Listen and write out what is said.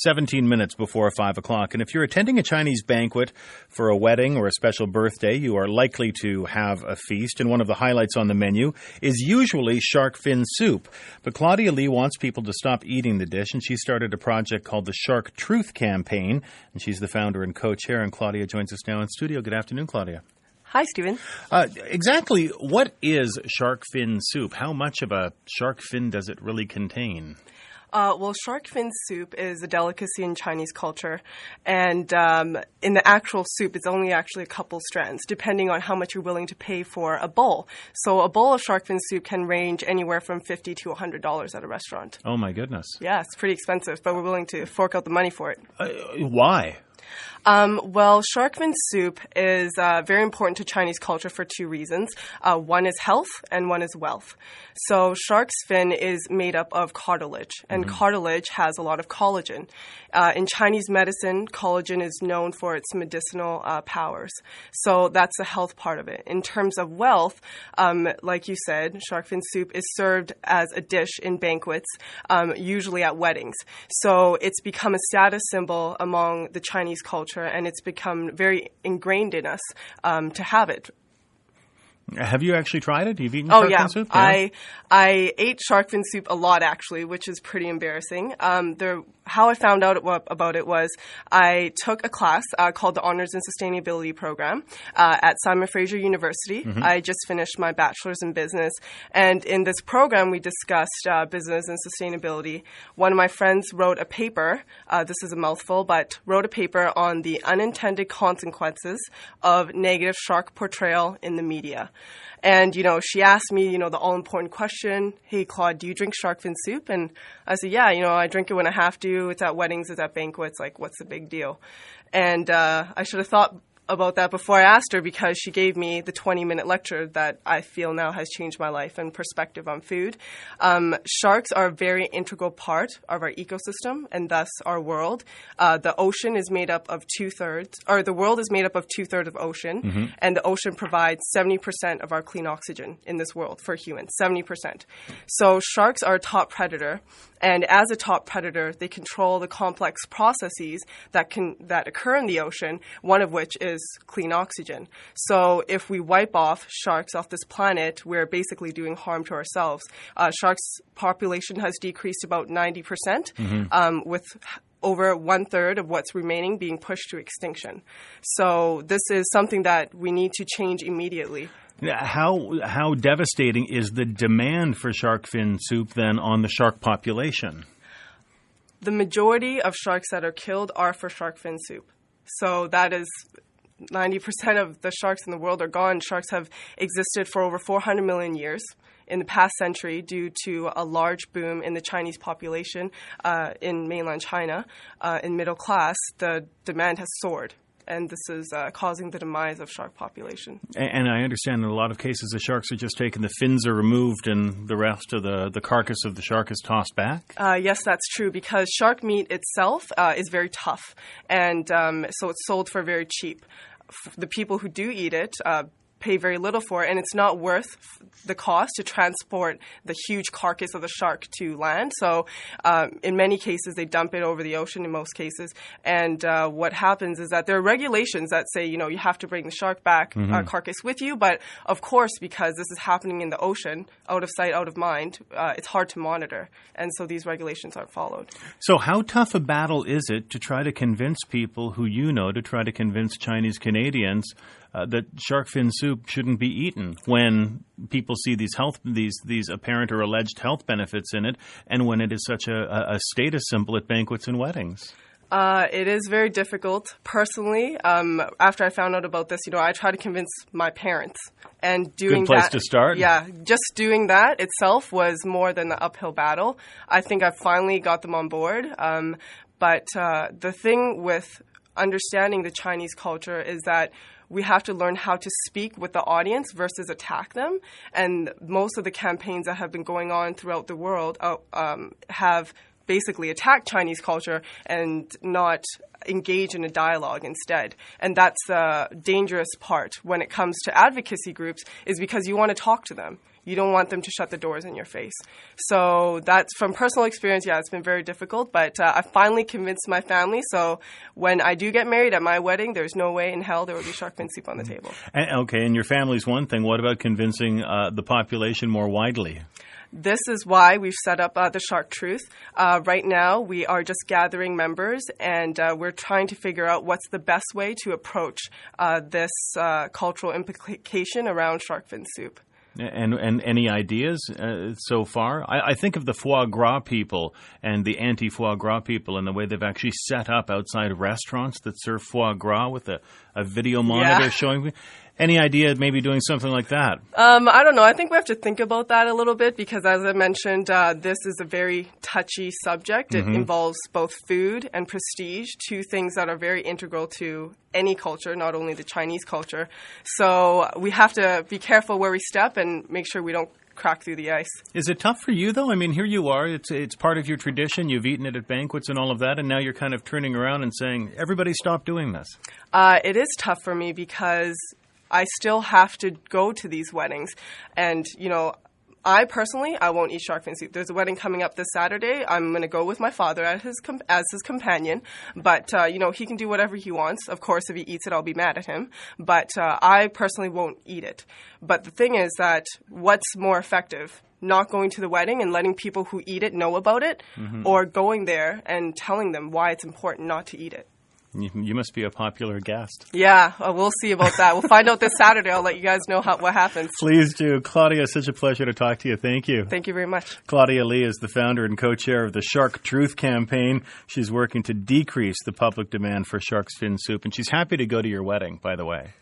17 minutes before 5 o'clock. And if you're attending a Chinese banquet for a wedding or a special birthday, you are likely to have a feast. And one of the highlights on the menu is usually shark fin soup. But Claudia Li wants people to stop eating the dish, and she started a project called the Shark Truth Campaign. And she's the founder and co-chair. And Claudia joins us now in studio. Good afternoon, Claudia. Hi, Stephen. Exactly what is shark fin soup? How much of a shark fin does it really contain? Well, shark fin soup is a delicacy in Chinese culture, and in the actual soup, it's only actually a couple strands, depending on how much you're willing to pay for a bowl. So a bowl of shark fin soup can range anywhere from $50 to $100 at a restaurant. Oh, my goodness. Yeah, it's pretty expensive, but we're willing to fork out the money for it. Why? Well, shark fin soup is very important to Chinese culture for two reasons. One is health and one is wealth. So shark's fin is made up of cartilage, and cartilage has a lot of collagen. In Chinese medicine, collagen is known for its medicinal powers. So that's the health part of it. In terms of wealth, like you said, shark fin soup is served as a dish in banquets, usually at weddings. So it's become a status symbol among the Chinese culture, and it's become very ingrained in us to have it. Have you actually tried it? You've eaten shark fin soup? Yeah. I ate shark fin soup a lot, actually, which is pretty embarrassing. How I found out about it was I took a class called the Honors in Sustainability Program at Simon Fraser University. I just finished my bachelor's in business, and in this program we discussed business and sustainability. One of my friends wrote a paper, this is a mouthful, but wrote a paper on the unintended consequences of negative shark portrayal in the media. And, she asked me, the all-important question, hey, Claude, do you drink shark fin soup? And I said, yeah, I drink it when I have to. It's at weddings, it's at banquets. Like, what's the big deal? And I should have thought about that before I asked her, because she gave me the 20-minute lecture that I feel now has changed my life and perspective on food. Sharks are a very integral part of our ecosystem and thus our world. The ocean is made up of the world is made up of two-thirds of ocean, and the ocean provides 70% of our clean oxygen in this world for humans, 70%. So sharks are a top predator, and as a top predator, they control the complex processes that occur in the ocean, one of which is clean oxygen. So if we wipe off sharks off this planet, we're basically doing harm to ourselves. Sharks' population has decreased about 90%, with over one-third of what's remaining being pushed to extinction. So this is something that we need to change immediately. How devastating is the demand for shark fin soup then on the shark population? The majority of sharks that are killed are for shark fin soup. So that is 90% of the sharks in the world are gone. Sharks have existed for over 400 million years in the past century due to a large boom in the Chinese population in mainland China. In middle class, the demand has soared. And this is causing the demise of shark population. And I understand in a lot of cases the sharks are just taken, the fins are removed, and the rest of the carcass of the shark is tossed back? Yes, that's true, because shark meat itself is very tough, and so it's sold for very cheap. The people who do eat it pay very little for it, and it's not worth the cost to transport the huge carcass of the shark to land. So in many cases, they dump it over the ocean in most cases. And what happens is that there are regulations that say, you have to bring the shark back carcass with you. But of course, because this is happening in the ocean, out of sight, out of mind, it's hard to monitor. And so these regulations aren't followed. So how tough a battle is it to try to convince people who to try to convince Chinese Canadians that shark fin soup shouldn't be eaten when people see these apparent or alleged health benefits in it, and when it is such a status symbol at banquets and weddings? It is very difficult. Personally, after I found out about this, I tried to convince my parents. And doing Good place to start. Yeah, just doing that itself was more than the uphill battle. I think I finally got them on board. But the thing with understanding the Chinese culture is that we have to learn how to speak with the audience versus attack them. And most of the campaigns that have been going on throughout the world have basically attacked Chinese culture and not engage in a dialogue instead. And that's the dangerous part when it comes to advocacy groups, is because you want to talk to them. you don't want them to shut the doors in your face. So that's from personal experience. Yeah, it's been very difficult, but I finally convinced my family. So when I do get married at my wedding, there's no way in hell there will be shark fin soup on the table. And your family's one thing. What about convincing the population more widely? This is why we've set up the Shark Truth. Right now, we are just gathering members, and we're trying to figure out what's the best way to approach this cultural implication around shark fin soup. And any ideas so far? I think of the foie gras people and the anti-foie gras people and the way they've actually set up outside restaurants that serve foie gras with a video monitor showing. Any idea of maybe doing something like that? I don't know. I think we have to think about that a little bit because, as I mentioned, this is a very touchy subject. It involves both food and prestige, two things that are very integral to any culture, not only the Chinese culture. So we have to be careful where we step and make sure we don't crack through the ice. Is it tough for you, though? I mean, here you are. It's part of your tradition. You've eaten it at banquets and all of that, and now you're kind of turning around and saying, everybody stop doing this. It is tough for me because I still have to go to these weddings. And, I personally, I won't eat shark fin soup. There's a wedding coming up this Saturday. I'm going to go with my father as his companion. But, he can do whatever he wants. Of course, if he eats it, I'll be mad at him. But I personally won't eat it. But the thing is that what's more effective? Not going to the wedding and letting people who eat it know about it, or going there and telling them why it's important not to eat it? You must be a popular guest. Yeah, we'll see about that. We'll find out this Saturday. I'll let you guys know what happens. Please do. Claudia, it's such a pleasure to talk to you. Thank you. Thank you very much. Claudia Li is the founder and co-chair of the Shark Truth campaign. She's working to decrease the public demand for shark fin soup, and she's happy to go to your wedding, by the way.